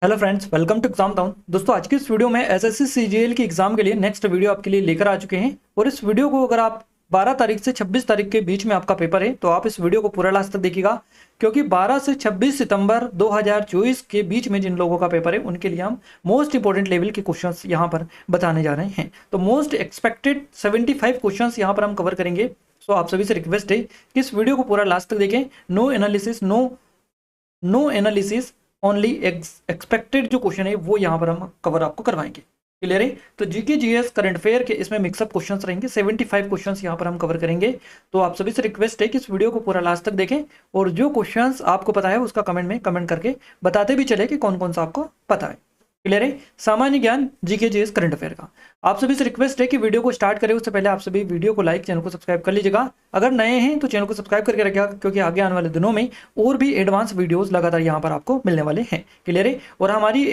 Hello friends, welcome to exam town. दोस्तों, आज की इस वीडियो में एसएससी सीजीएल की एग्जाम के लिए नेक्स्ट वीडियो आपके लिए लेकर आ चुके हैं। और इस वीडियो को अगर आप 12 तारीख से 26 तारीख के बीच में आपका पेपर है तो आप इस वीडियो को पूरा लास्ट तक देखिएगा, क्योंकि 12 से 26 सितंबर 2024 के बीच में जिन लोगों का पेपर है उनके लिए हम मोस्ट इंपोर्टेंट लेवल के क्वेश्चंस यहाँ पर बताने जा रहे हैं। तो मोस्ट एक्सपेक्टेड 75 क्वेश्चंस यहाँ पर हम कवर करेंगे। सो आप सभी से रिक्वेस्ट है कि इस वीडियो को पूरा लास्ट तक देखें। No analysis, no analysis, only expected जो क्वेश्चन है वो यहाँ पर हम कवर आपको करवाएंगे। क्लियर है? तो जीके जीएस करंट अफेयर के इसमें मिक्सअप क्वेश्चंस रहेंगे। 75 क्वेश्चंस यहाँ पर हम कवर करेंगे। तो आप सभी से रिक्वेस्ट है कि इस वीडियो को पूरा लास्ट तक देखें और जो क्वेश्चंस आपको पता है उसका कमेंट में कमेंट करके बताते भी चले कि कौन कौन सा आपको पता है। क्लियर है? सामान्य ज्ञान जीके जीएस करंट अफेयर का आप सभी से रिक्वेस्ट है कि वीडियो को स्टार्ट करें उससे पहले आप सभी वीडियो को लाइक, चैनल को सब्सक्राइब कर लीजिएगा। अगर नए हैं तो चैनल को सब्सक्राइब करके रखिएगा, क्योंकि आगे आने वाले दिनों में और भी एडवांस वीडियोस लगातार यहाँ पर आपको मिलने वाले हैं। क्लियर है? और हमारी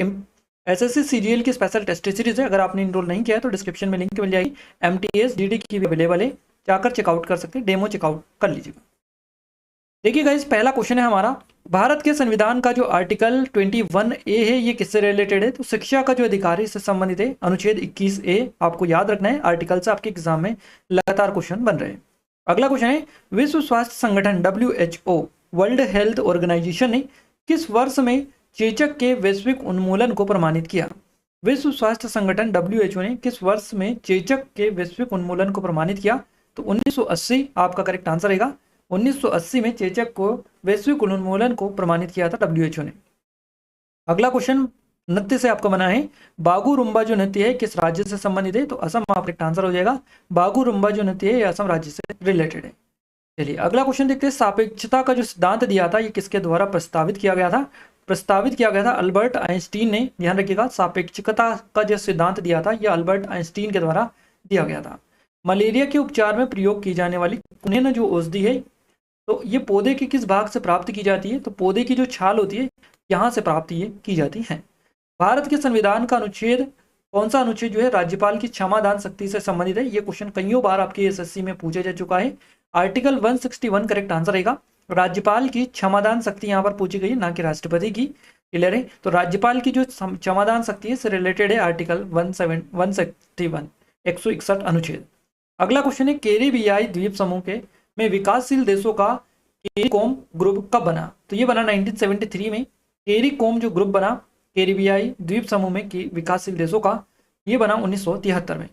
एसएससी सीजीएल की स्पेशल टेस्ट सीरीज है, अगर आपने इनरोल नहीं किया है तो डिस्क्रिप्शन में लिंक मिल जाएगी। एमटीएस डीडी की भी अवेलेबल है, जाकर चेकआउट कर सकते हैं, डेमो चेकआउट कर लीजिएगा। देखिए गाइस, पहला क्वेश्चन है हमारा, भारत के संविधान का जो आर्टिकल 21A है ये किससे रिलेटेड है? तो शिक्षा का जो अधिकार है इससे संबंधित है। अनुच्छेद 21A आपको याद रखना है, आर्टिकल से आपके एग्जाम में लगातार क्वेश्चन बन रहे हैं। अगला क्वेश्चन है, विश्व स्वास्थ्य संगठन WHO वर्ल्ड हेल्थ ऑर्गेनाइजेशन ने किस वर्ष में चेचक के वैश्विक उन्मूलन को प्रमाणित किया? विश्व स्वास्थ्य संगठन WHO ने किस वर्ष में चेचक के वैश्विक उन्मूलन को प्रमाणित किया? तो 1980 आपका करेक्ट आंसर रहेगा। 1980 में चेचक को वैश्विक उन्मूलन को प्रमाणित किया था WHO ने। अगला क्वेश्चन नृत्य से आपका बना है, बागु रुम्बा जो नृत्य है किस राज्य से संबंधित है? तो असम आपका करेक्ट आंसर हो जाएगा। बागु रुम्बा जो नृत्य है ये असम राज्य से रिलेटेड है। चलिए अगला क्वेश्चन देखते हैं, सापेक्षता का जो सिद्धांत दिया था ये किसके द्वारा प्रस्तावित किया गया था? प्रस्तावित किया गया था अल्बर्ट आइंस्टीन ने। ध्यान रखिएगा, सापेक्षता का जो सिद्धांत दिया था यह अल्बर्ट आइंस्टीन के द्वारा दिया गया था। मलेरिया के उपचार में प्रयोग की जाने वाली कुनेन जो औषधि है तो ये पौधे के किस भाग से प्राप्त की जाती है? तो पौधे की जो छाल होती है यहाँ से प्राप्त ये की जाती है। भारत के संविधान का अनुच्छेद, कौन सा अनुच्छेद जो है राज्यपाल की क्षमादान शक्ति से संबंधित है? ये क्वेश्चन कईयों बार आपके एसएससी में पूछा जा चुका है। आर्टिकल 161 करेक्ट आंसर रहेगा। राज्यपाल की क्षमादान शक्ति यहाँ पर पूछी गई है, ना कि राष्ट्रपति की। क्लियर है? तो राज्यपाल की जो क्षमादान शक्ति है से रिलेटेड है आर्टिकल 161 161 अनुच्छेद। अगला क्वेश्चन है, कैरिबियाई द्वीप समूह के में विकासशील देशों का कैरिकॉम ग्रुप कब बना? तो ये बना 1973 में। कैरिकॉम जो ग्रुप बना कैरिबियाई द्वीप समूह में विकासशील देशों का, ये बना 1973 में।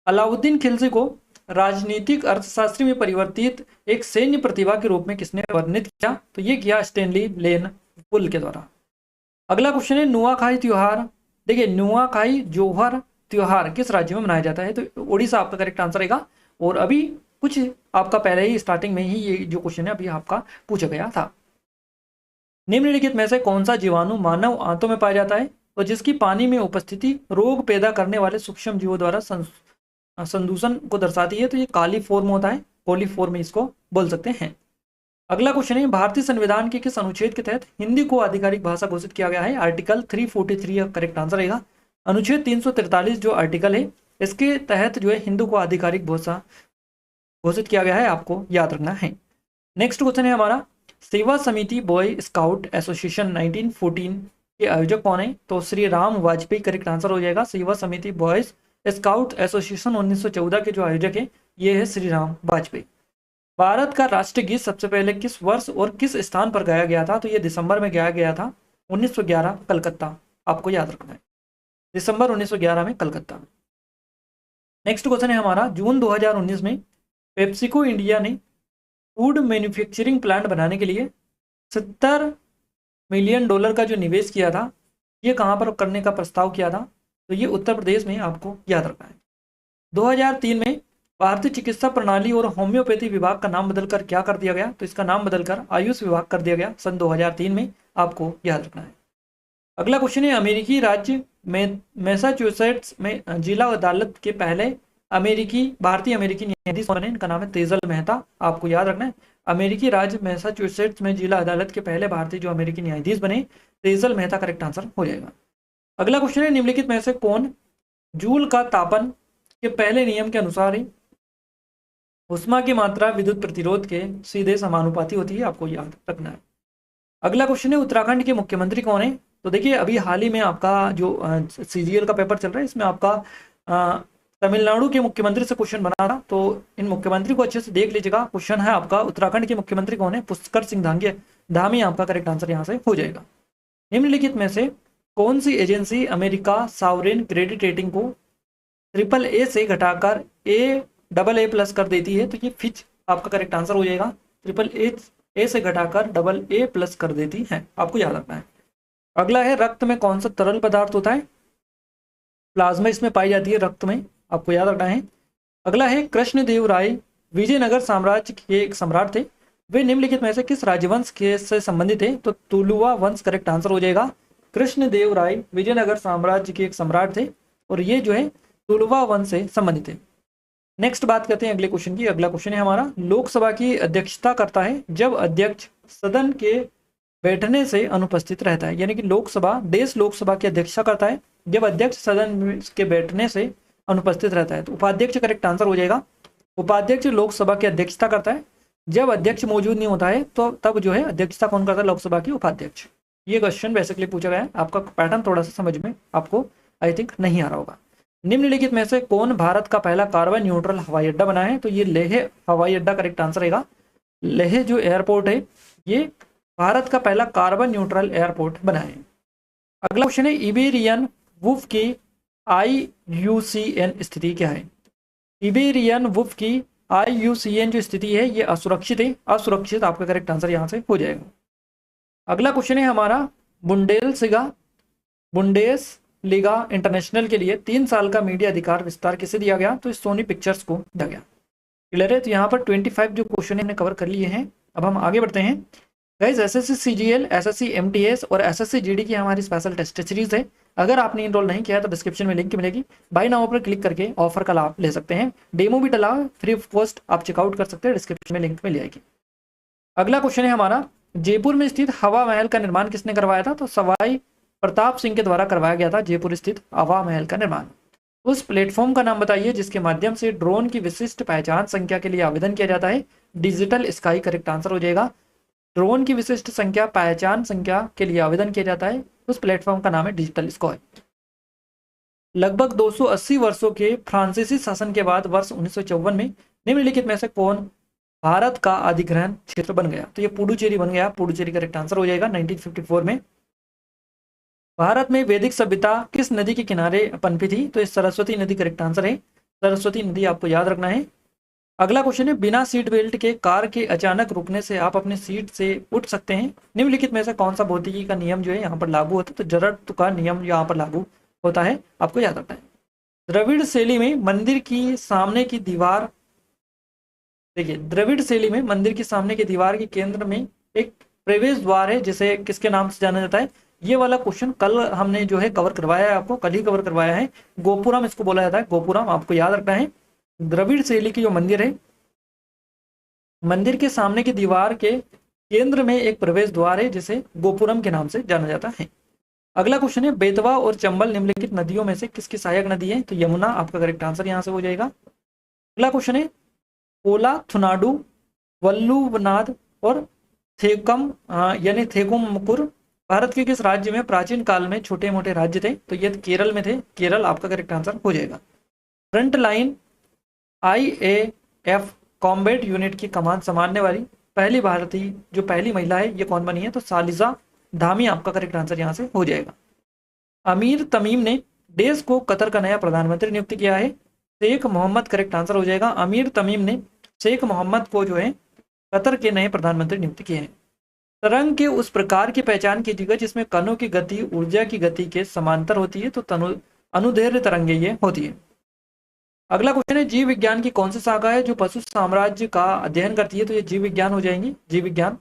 अलाउद्दीन खिलजी को राजनीतिक अर्थशास्त्री में परिवर्तित एक सैन्य प्रतिभा के रूप में किसने वर्णित किया? तो ये किया स्टैनली लेन पुल के द्वारा। अगला क्वेश्चन है, नुआखाई त्योहार, देखिए नुआखाई जोहर त्योहार किस राज्य में मनाया जाता है? तो उड़ीसा आपका करेक्ट आंसर रहेगा। और अभी कुछ आपका पहले ही स्टार्टिंग में ही ये जो क्वेश्चन है अभी आपका पूछा गया था। निम्नलिखित में से कौन सा जीवाणु मानव आंतों में पाया जाता है और जिसकी पानी में उपस्थिति रोग पैदा करने वाले सूक्ष्म जीवों द्वारा संदूषण को दर्शाती है? तो ये कालीफॉर्म होता है, कोलीफॉर्म इसको बोल सकते हैं। अगला क्वेश्चन है, भारतीय संविधान के किस अनुच्छेद के तहत हिंदी को आधिकारिक भाषा घोषित किया गया है? आर्टिकल 343 करेक्ट आंसर रहेगा। अनुच्छेद 343 जो आर्टिकल है इसके तहत जो है हिंदी को आधिकारिक भाषा घोषित किया गया है, आपको याद रखना है। नेक्स्ट क्वेश्चन है हमारा, सेवा समिति बॉय स्काउट एसोसिएशन 1914 के आयोजक कौन है? तो श्री राम वाजपेयी करेक्ट आंसर हो जाएगा। सेवा समिति बॉयज स्काउट एसोसिएशन 1914 के जो आयोजक है ये है श्री राम वाजपेयी। भारत का राष्ट्रीय गीत सबसे पहले किस वर्ष और किस स्थान पर गाया गया था? तो ये दिसंबर में गाया गया था 1911 कलकत्ता, आपको याद रखना है, दिसंबर 1911 में कलकत्ता। नेक्स्ट क्वेश्चन है हमारा, जून 2019 में पेप्सिको इंडिया ने फूड मैन्युफैक्चरिंग प्लांट बनाने के लिए $70 मिलियन का जो निवेश किया था ये कहाँ पर करने का प्रस्ताव किया था? तो ये उत्तर प्रदेश में, आपको याद रखना है। 2003 में भारतीय चिकित्सा प्रणाली और होम्योपैथी विभाग का नाम बदलकर क्या कर दिया गया? तो इसका नाम बदलकर आयुष विभाग कर दिया गया सन 2003 में, आपको याद रखना है। अगला क्वेश्चन है, अमेरिकी राज्य मैसाचुसेट्स में जिला अदालत के पहले भारतीय अमेरिकी न्यायाधीश बने, इनका नाम है तेजल मेहता, आपको याद रखना है। अमेरिकी राज्य मैसाचुसेट्स में जिला अदालत के पहले भारतीय जो अमेरिकी न्यायाधीश बने तेजल मेहता करेक्ट आंसर हो जाएगा। अगला क्वेश्चन है, निम्नलिखित में से कौन जूल का तापन के पहले नियम के अनुसार ही उष्मा की मात्रा विद्युत प्रतिरोध के सीधे समानुपाती होती है? आपको याद रखना है। अगला क्वेश्चन है, उत्तराखंड के मुख्यमंत्री कौन है? तो देखिए अभी हाल ही में आपका जो सीजीएल का पेपर चल रहा है, इसमें आपका तमिलनाडु के मुख्यमंत्री से क्वेश्चन बना था। तो इन मुख्यमंत्री को अच्छे से देख लीजिएगा। क्वेश्चन है आपका, उत्तराखंड के मुख्यमंत्री कौन है? पुष्कर सिंह धामी आपका करेक्ट आंसर यहाँ से हो जाएगा। निम्नलिखित में से कौन सी agency America sovereign credit rating को AAA से घटाकर AA+ कर देती है? तो ये फिच आपका करेक्ट आंसर हो जाएगा। AAA से घटाकर AA+ कर देती है, आपको याद रखना है। अगला है, रक्त में कौन सा तरल पदार्थ होता है? प्लाज्मा इसमें पाई जाती है रक्त में, आपको याद रखना है। अगला है, कृष्णदेव राय विजयनगर साम्राज्य के एक सम्राट थे, वे निम्नलिखित में से किस राजवंश के से संबंधित थे? तो तुलुवा वंश करेक्ट आंसर हो जाएगा। कृष्णदेव राय विजयनगर साम्राज्य के एक सम्राट थे और ये जो है तुलुवा वंश से संबंधित है। नेक्स्ट बात करते हैं अगले क्वेश्चन की। अगला क्वेश्चन है हमारा, लोकसभा की अध्यक्षता करता है जब अध्यक्ष सदन के बैठने से अनुपस्थित रहता है। यानी कि लोकसभा की अध्यक्षता करता है जब अध्यक्ष सदन के बैठने से अनुपस्थित रहता है। तो उपाध्यक्ष करेक्ट आंसर हो जाएगा। उपाध्यक्ष लोकसभा की अध्यक्षता करता है जब अध्यक्ष मौजूद नहीं होता है, तो तब जो है अध्यक्षता कौन करता है? लोकसभा की उपाध्यक्ष। ये क्वेश्चन बेसिकली पूछा गया है। आपका पैटर्न थोड़ा सा समझ में आपको आई थिंक नहीं आ रहा होगा। निम्नलिखित में से कौन भारत का पहला कार्बन न्यूट्रल हवाई अड्डा बना है? तो ये लेह हवाई अड्डा करेक्ट आंसर रहेगा। लेह जो एयरपोर्ट है ये भारत का पहला कार्बन न्यूट्रल एयरपोर्ट बना है। अगला क्वेश्चन है, इबेरियन वुल्फ की IUCN स्थिति क्या है? इबेरियन वुल्फ की IUCN जो स्थिति है ये असुरक्षित है। असुरक्षित आपका करेक्ट आंसर यहाँ से हो जाएगा। अगला क्वेश्चन है हमारा, बुंडेसलीगा इंटरनेशनल के लिए 3 साल का मीडिया अधिकार विस्तार किसे दिया गया? तो सोनी पिक्चर्स को दिया गया। क्लियर है? तो यहाँ पर 25 जो क्वेश्चन हमने कवर कर लिए हैं। अब हम आगे बढ़ते हैं। Guys, SSC CGL, SSC MTS और SSC GD की हमारी स्पेशल टेस्ट सीरीज है। अगर आपने इनरोल नहीं किया है तो डिस्क्रिप्शन में लिंक मिलेगी, बाय नाउ पर क्लिक करके ऑफर का लाभ ले सकते हैं। डेमो भी डला, फ्री ऑफ कॉस्ट आप चेकआउट कर सकते हैं, डिस्क्रिप्शन में लिंक मिल जाएगी। अगला क्वेश्चन है हमारा, जयपुर में स्थित हवा महल का निर्माण किसने करवाया था? तो सवाई प्रताप सिंह के द्वारा करवाया गया था जयपुर स्थित हवा महल का निर्माण। उस प्लेटफॉर्म का नाम बताइए जिसके माध्यम से ड्रोन की विशिष्ट पहचान संख्या के लिए आवेदन किया जाता है। डिजिटल स्काई करेक्ट आंसर हो जाएगा। ड्रोन की विशिष्ट संख्या पहचान संख्या के लिए आवेदन किया जाता है, उस प्लेटफॉर्म का नाम है डिजिटल स्काई। लगभग 280 वर्षों के फ्रांसीसी शासन के बाद वर्ष 1954 में निम्नलिखित में से कौन भारत का अधिग्रहण क्षेत्र बन गया? तो ये पुडुचेरी बन गया। पुडुचेरी करेक्ट आंसर हो जाएगा। 1954 में भारत में वैदिक सभ्यता किस नदी के किनारे पनपी थी? तो ये सरस्वती नदी करेक्ट आंसर है। सरस्वती नदी आपको याद रखना है। अगला क्वेश्चन है, बिना सीट बेल्ट के कार के अचानक रुकने से आप अपने सीट से उठ सकते हैं। निम्नलिखित में से कौन सा भौतिकी का नियम जो है यहाँ पर लागू होता है? तो जड़त्व का नियम यहाँ पर लागू होता है, आपको याद रखना है। द्रविड़ शैली में मंदिर की सामने की दीवार, देखिए द्रविड़ शैली में मंदिर के सामने की दीवार के केंद्र में एक प्रवेश द्वार है जिसे किसके नाम से जाना जाता है? ये वाला क्वेश्चन कल हमने जो है कवर करवाया है, आपको कल ही कवर करवाया है। गोपुरम इसको बोला जाता है, गोपुरम आपको याद रखना है। द्रविड़ शैली की जो मंदिर है, मंदिर के सामने की दीवार के केंद्र में एक प्रवेश द्वार है जिसे गोपुरम के नाम से जाना जाता है। अगला क्वेश्चन है, बेतवा और चंबल निम्नलिखित नदियों में से किसकी सहायक नदी है? तो यमुना आपका करेक्ट आंसर यहाँ से हो जाएगा। अगला क्वेश्चन है, कोलाथुनाडु, वल्लुवनाद और थेकम यानी थेकुमकुर भारत के किस राज्य में प्राचीन काल में छोटे मोटे राज्य थे? तो ये केरल में थे। केरल आपका करेक्ट आंसर हो जाएगा। Front line IAF combat unit की कमान संभालने वाली पहली भारतीय जो पहली महिला है ये कौन बनी है? तो सालिजा धामी आपका करेक्ट आंसर यहाँ से हो जाएगा। अमीर तमीम ने देश को कतर का नया प्रधानमंत्री नियुक्त किया है। शेख मोहम्मद करेक्ट आंसर हो जाएगा। अमीर तमीम ने शेख मोहम्मद को जो है कतर के नए प्रधानमंत्री नियुक्त किए हैं। तरंग के उस प्रकार की पहचान कीजिएगा जिसमें कणों की गति ऊर्जा की गति के समांतर होती है, तो अनुदैर्ध्य तरंगे ये होती है। अगला क्वेश्चन है, जीव विज्ञान की कौन सी शाखा है जो पशु साम्राज्य का अध्ययन करती है? तो ये जीव विज्ञान हो जाएंगी। जीव विज्ञान,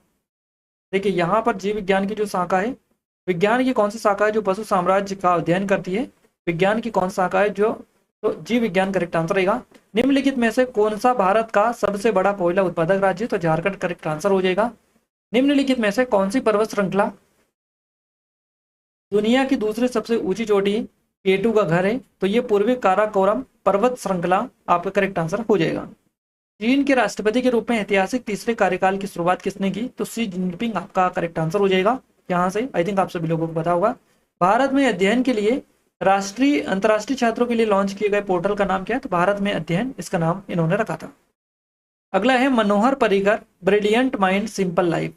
देखिए यहाँ पर जीव विज्ञान की जो शाखा है, विज्ञान की कौन सी शाखा है जो पशु साम्राज्य का अध्ययन करती है? विज्ञान की कौन सी शाखा है जो, तो जीव विज्ञान करेक्ट आंसर रहेगा। निम्नलिखित में से कौन सा भारत का सबसे बड़ा कोयला उत्पादक राज्य? तो झारखंड करेक्ट आंसर हो जाएगा। निम्नलिखित में से कौन सी पर्वत श्रृंखला दुनिया की दूसरी सबसे ऊंची चोटी K2 का घर है? तो ये पूर्वी काराकोरम पर्वत श्रृंखला आपका करेक्ट आंसर हो जाएगा। चीन के राष्ट्रपति के रूप में ऐतिहासिक तीसरे कार्यकाल की शुरुआत किसने की? तो शी जिनपिंग आपका करेक्ट आंसर हो जाएगा। यहाँ से आई थिंक आप सभी लोगों को पता होगा भारत में अध्ययन के लिए राष्ट्रीय अंतर्राष्ट्रीय छात्रों के लिए लॉन्च किए गए पोर्टल का नाम क्या है? तो भारत में अध्ययन, इसका नाम इन्होंने रखा था। अगला है Manohar Parrikar, brilliant mind simple life.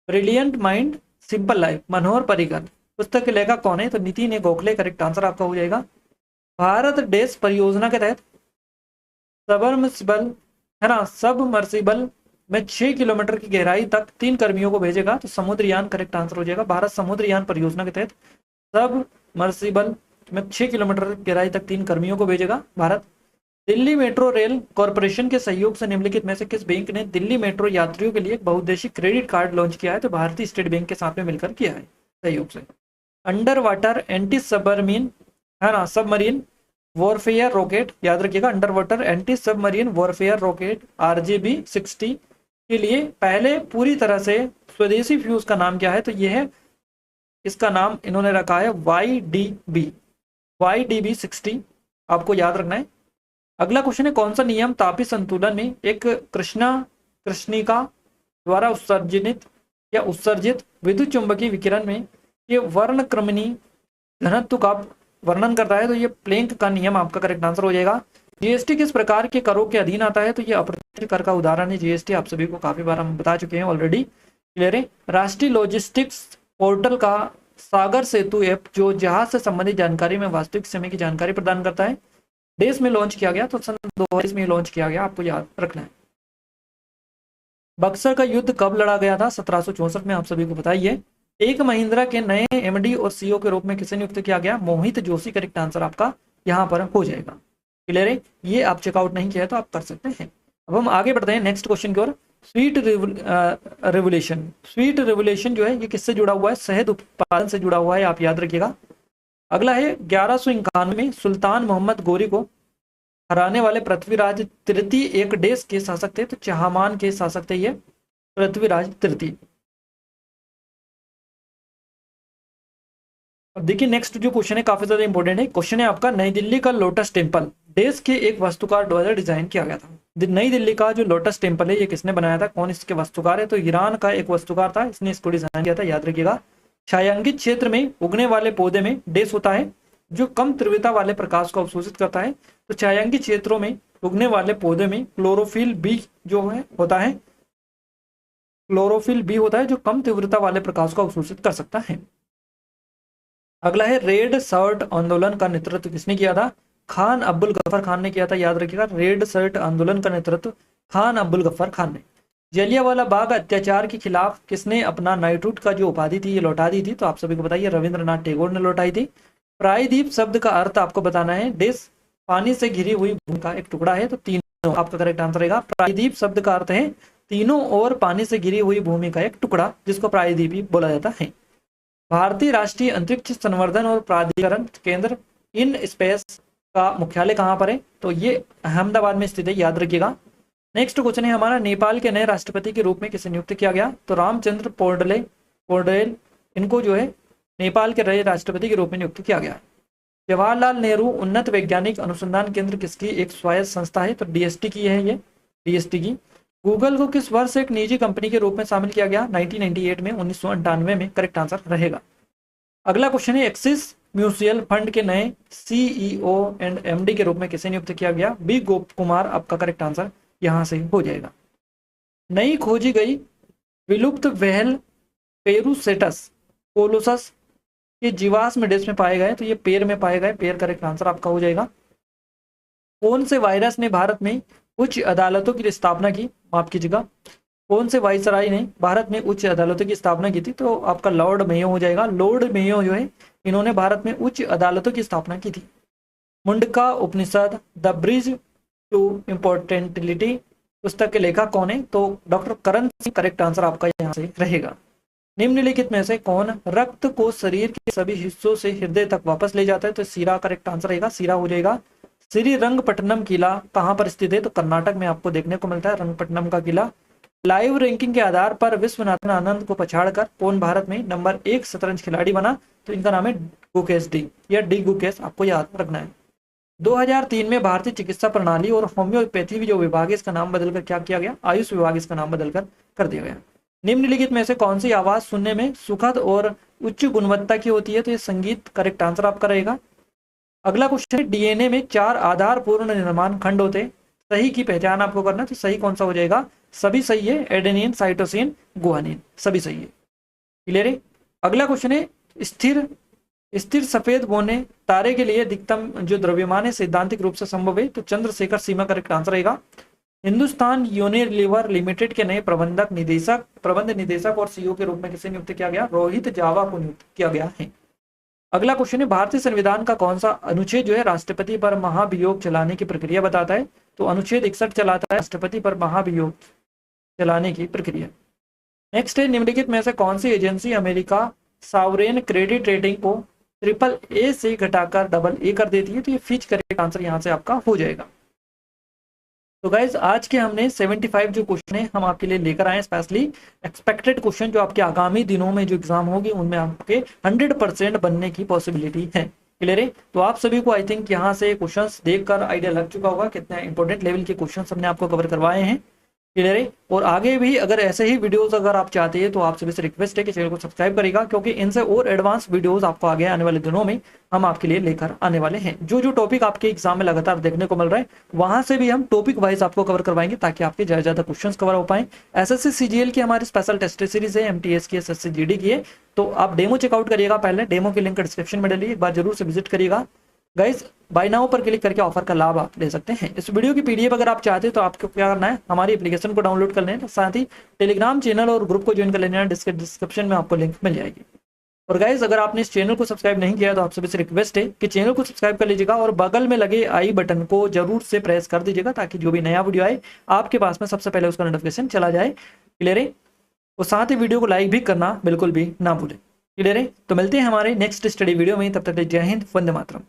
Brilliant mind simple life, Manohar Parrikar, पुस्तक के लेखक कौन है? तो नितिन गोखले, करेक्ट आंसर आपका हो जाएगा। भारत देश परियोजना के तहत सबमर्सिबल है ना, सबमर्सिबल में 6 किलोमीटर की गहराई तक 3 कर्मियों को भेजेगा, तो समुद्रयान करेक्ट आंसर हो जाएगा। भारत समुद्रयान परियोजना के तहत सबमर्सिबल में 6 किलोमीटर गहराई तक 3 कर्मियों को भेजेगा Bharat. Delhi metro rail corporation के सहयोग से निम्नलिखित में से किस बैंक ने दिल्ली मेट्रो यात्रियों के लिए एक बहुउद्देशीय क्रेडिट कार्ड लॉन्च किया है? तो भारतीय स्टेट बैंक के साथ में मिलकर किया है सहयोग से। अंडर वाटर एंटी सबमरीन है ना, सबमरीन वॉरफेयर रॉकेट, याद रखिएगा, under water anti submarine warfare rocket RGB-60 के लिए पहले पूरी तरह से स्वदेशी फ्यूज का नाम क्या है? तो यह है, इसका नाम इन्होंने रखा है YDB-60, आपको याद रखना है। अगला क्वेश्चन है, कौन सा नियम तापीय संतुलन में एक कृष्णिका द्वारा उत्सर्जित विद्युत चुंबकीय विकिरण में ये वर्णक्रमणी घनत्व का वर्णन करता है? तो ये प्लैंक का नियम आपका करेक्ट आंसर हो जाएगा। जीएसटी किस प्रकार के करों के अधीन आता है? तो ये अप्रत्यक्ष कर का उदाहरण है जीएसटी, आप सभी को काफी बार हम बता चुके हैं ऑलरेडी, क्लियर है। राष्ट्रीय लॉजिस्टिक्स पोर्टल का सागर सेतु ऐप जो जहाज से संबंधित जानकारी में वास्तविक समय की जानकारी प्रदान करता है, देश में लॉन्च किया गया? तो सन 2022 में लॉन्च किया गया, आपको याद रखना है। बक्सर का युद्ध कब लड़ा गया था? 1764 में, आप सभी को बताइए। एक महिंद्रा के नए MD और CEO के रूप में किसे नियुक्त किया गया? मोहित जोशी, करेक्ट आंसर आपका यहाँ पर हो जाएगा, क्लियर है। ये आप चेकआउट नहीं किया तो आप कर सकते हैं। अब हम आगे बढ़ते हैं नेक्स्ट क्वेश्चन की ओर। स्वीट रेवोल्यूशन, स्वीट रेवोल्यूशन जो है ये किससे जुड़ा हुआ है? शहद उत्पादन से जुड़ा हुआ है, आप याद रखिएगा। अगला है 1191 में सुल्तान मोहम्मद गोरी को हराने वाले पृथ्वीराज तृतीय एक देश के शासक थे? तो चहामान के शासक थे ये पृथ्वीराज तृतीय। अब देखिए नेक्स्ट जो क्वेश्चन है काफी ज्यादा इंपॉर्टेंट है। क्वेश्चन है आपका, नई दिल्ली का लोटस टेम्पल देश के एक वास्तुकार द्वारा डिजाइन किया गया था। नई दिल्ली का जो लोटस टेम्पल है ये किसने बनाया था? कौन इसके वास्तुकार है? तो ईरान का एक वास्तुकार था, इसने इसको डिजाइन किया था, याद रखिएगा। छायांकित क्षेत्र में उगने वाले पौधे में डेस होता है जो कम तीव्रता वाले प्रकाश को अवशोषित करता है। तो छायांकित क्षेत्रों में उगने वाले पौधे में क्लोरोफिल बी जो है होता है, क्लोरोफिल बी होता है जो कम तीव्रता वाले प्रकाश को अवशोषित कर सकता है। अगला है, रेड शर्ट आंदोलन का नेतृत्व किसने किया था? खान अब्दुल गफर खान ने किया था, याद रखिएगा। रेड शर्ट आंदोलन का नेतृत्व खान अब्दुल गफर खान ने। जलियांवाला बाग अत्याचार के खिलाफ किसने अपना नाइटहुड का जो उपाधि थी ये लौटा दी थी? तो आप सभी को बताइए, रविंद्रनाथ टैगोर ने लौटाई थी। प्रायद्वीप शब्द का अर्थ आपको बताना है, देश पानी से घिरी हुई भूमि का एक टुकड़ा है, तो तीनों आपका करेक्ट आंसर रहेगा। प्रायद्वीप शब्द का अर्थ है तीनों और पानी से घिरी हुई भूमि का एक टुकड़ा, जिसको प्रायद्वीपी बोला जाता है। भारतीय राष्ट्रीय अंतरिक्ष संवर्धन और प्राधिकरण केंद्र इन स्पेस का मुख्यालय कहाँ पर है? तो ये अहमदाबाद में स्थित है, याद रखिएगा। नेक्स्ट क्वेश्चन है हमारा, नेपाल के नए राष्ट्रपति के रूप में किसे नियुक्त किया गया? तो रामचंद्र पौडेल इनको जो है नेपाल के नए राष्ट्रपति के रूप में नियुक्त किया गया। जवाहरलाल नेहरू उन्नत वैज्ञानिक अनुसंधान केंद्र किसकी एक स्वायत्त संस्था है? तो DST की है, ये DST की। गूगल को किस वर्ष एक निजी कंपनी के रूप में शामिल किया गया? 1998 में, 1998 में, करेक्ट आंसर रहेगा। अगला क्वेश्चन है, एक्सिस म्यूचुअल फंड के नए CEO एंड MD के रूप में किसे नियुक्त किया गया? B गोप कुमार, आपका करेक्ट आंसर यहां से हो जाएगा। नई खोजी गई विलुप्त व्हेल पेरुसेटस कोलोसस के जीवाश्म देश में पाए गए? तो ये पेड़ में पाए गए, पेड़ करेक्ट आंसर आपका हो जाएगा। कौन से वायरस ने भारत में उच्च अदालतों की स्थापना की? माफ कीजिएगा, कौन से वायसराय ने भारत में उच्च अदालतों की स्थापना की थी? तो आपका लॉर्ड मेयो हो जाएगा। लॉर्ड मेयो जो है इन्होंने भारत में उच्च अदालतों की स्थापना की थी। मुंडका उपनिषद द ब्रिज टू इम्पोर्टेंटिलिटी पुस्तक के लेखक कौन है? तो doctor Karan Singh, correct answer आपका यहाँ से रहेगा। निम्नलिखित में से कौन रक्त को शरीर के सभी हिस्सों से हृदय तक वापस ले जाता है? तो सीरा करेक्ट आंसर रहेगा, सीरा हो जाएगा। श्रीरंगपट्टनम किला कहाँ पर स्थित है? तो कर्नाटक में आपको देखने को मिलता है रंगपट्टनम का किला। लाइव रैंकिंग के आधार पर विश्वनाथन आनंद को पछाड़कर कौन भारत में नंबर 1 शतरंज खिलाड़ी बना? तो इनका नाम है गुकेश डी, या डी गुकेश, आपको याद रखना है। 2003 में भारतीय चिकित्सा प्रणाली और होम्योपैथी जो विभाग है इसका नाम बदलकर क्या किया गया? आयुष विभाग इसका नाम बदलकर कर दिया गया। निम्नलिखित में से कौन सी आवाज सुनने में सुखद और उच्च गुणवत्ता की होती है? तो ये संगीत करेक्ट आंसर आपका रहेगा। अगला क्वेश्चन है, डीएनए में 4 आधारपूर्ण निर्माण खंड होते हैं, सही की पहचान आपको करना है, तो सही कौन सा हो जाएगा? सभी सही है, एडेनिन, साइटोसिन, गुआनिन, सभी सही है। क्लियर है। अगला क्वेश्चन है, स्थिर स्थिर सफेद बोने तारे के लिए अधिकतम जो द्रव्यमान है सैद्धांतिक रूप से संभव है? तो चंद्रशेखर सीमा करेक्ट आंसर रहेगा। हिंदुस्तान यूनिलीवर लिमिटेड के नए प्रबंध निदेशक और सीईओ के रूप में किसे नियुक्त किया गया? रोहित जावा को नियुक्त किया गया है। अगला क्वेश्चन है, भारतीय संविधान का कौन सा अनुच्छेद जो है राष्ट्रपति पर महाभियोग चलाने की प्रक्रिया बताता है? तो अनुच्छेद 61 चलाता है राष्ट्रपति पर महाभियोग चलाने की प्रक्रिया। नेक्स्ट है, निम्नलिखित में से कौन सी agency America sovereign credit rating को AAA से घटाकर AA कर देती है? तो ये फिच करेक्ट आंसर यहाँ से आपका हो जाएगा। तो गाइज आज के हमने 75 जो क्वेश्चन है हम आपके लिए लेकर आए, स्पेशली एक्सपेक्टेड क्वेश्चन जो आपके आगामी दिनों में जो एग्जाम होगी उनमें आपके 100% बनने की पॉसिबिलिटी है। क्लियर है। तो आप सभी को आई थिंक यहाँ से क्वेश्चंस देखकर आइडिया लग चुका होगा कितने इंपॉर्टेंट लेवल के क्वेश्चंस हमने आपको कवर करवाए हैं। क्लियर है। और आगे भी अगर ऐसे ही वीडियोस अगर आप चाहते हैं तो आप सभी से रिक्वेस्ट है कि चैनल को सब्सक्राइब करेगा, क्योंकि इनसे और एडवांस वीडियोस आपको आगे आने वाले दिनों में हम आपके लिए लेकर आने वाले हैं। जो जो टॉपिक आपके एग्जाम में लगातार देखने को मिल रहा है वहां से भी हम टॉपिक वाइज आपको कवर करवाएंगे ताकि आपके ज्यादा क्वेश्चन कवर हो पाए। SSC CGL की हमारी स्पेशल टेस्ट सीरीज है, MTS की, SSC GD की है, तो आप डेमो चेकआउट करिएगा। पहले डेमो की लिंक डिस्क्रिप्शन में डालिए, एक बार जरूर से विजिट करिएगा। गाइज बाय नाउ पर क्लिक करके ऑफर का लाभ आप ले सकते हैं। इस वीडियो की PDF अगर आप चाहते हैं तो आपको क्या करना है, हमारी एप्लीकेशन को डाउनलोड कर लेना, साथ ही टेलीग्राम चैनल और ग्रुप को ज्वाइन कर लेना, डिस्क्रिप्शन में आपको लिंक मिल जाएगी। और गाइज अगर आपने इस चैनल को सब्सक्राइब नहीं किया तो आप सभी से रिक्वेस्ट है कि चैनल को सब्सक्राइब कर लीजिएगा और बगल में लगे आई बटन को जरूर से प्रेस कर दीजिएगा ताकि जो भी नया वीडियो आए आपके पास में सबसे पहले उसका नोटिफिकेशन चला जाए। क्लियर है। और साथ ही वीडियो को लाइक भी करना बिल्कुल भी ना भूलें। क्लियर है। तो मिलते हैं हमारे नेक्स्ट स्टडी वीडियो में, तब तक जय हिंद, वंदे मातरम।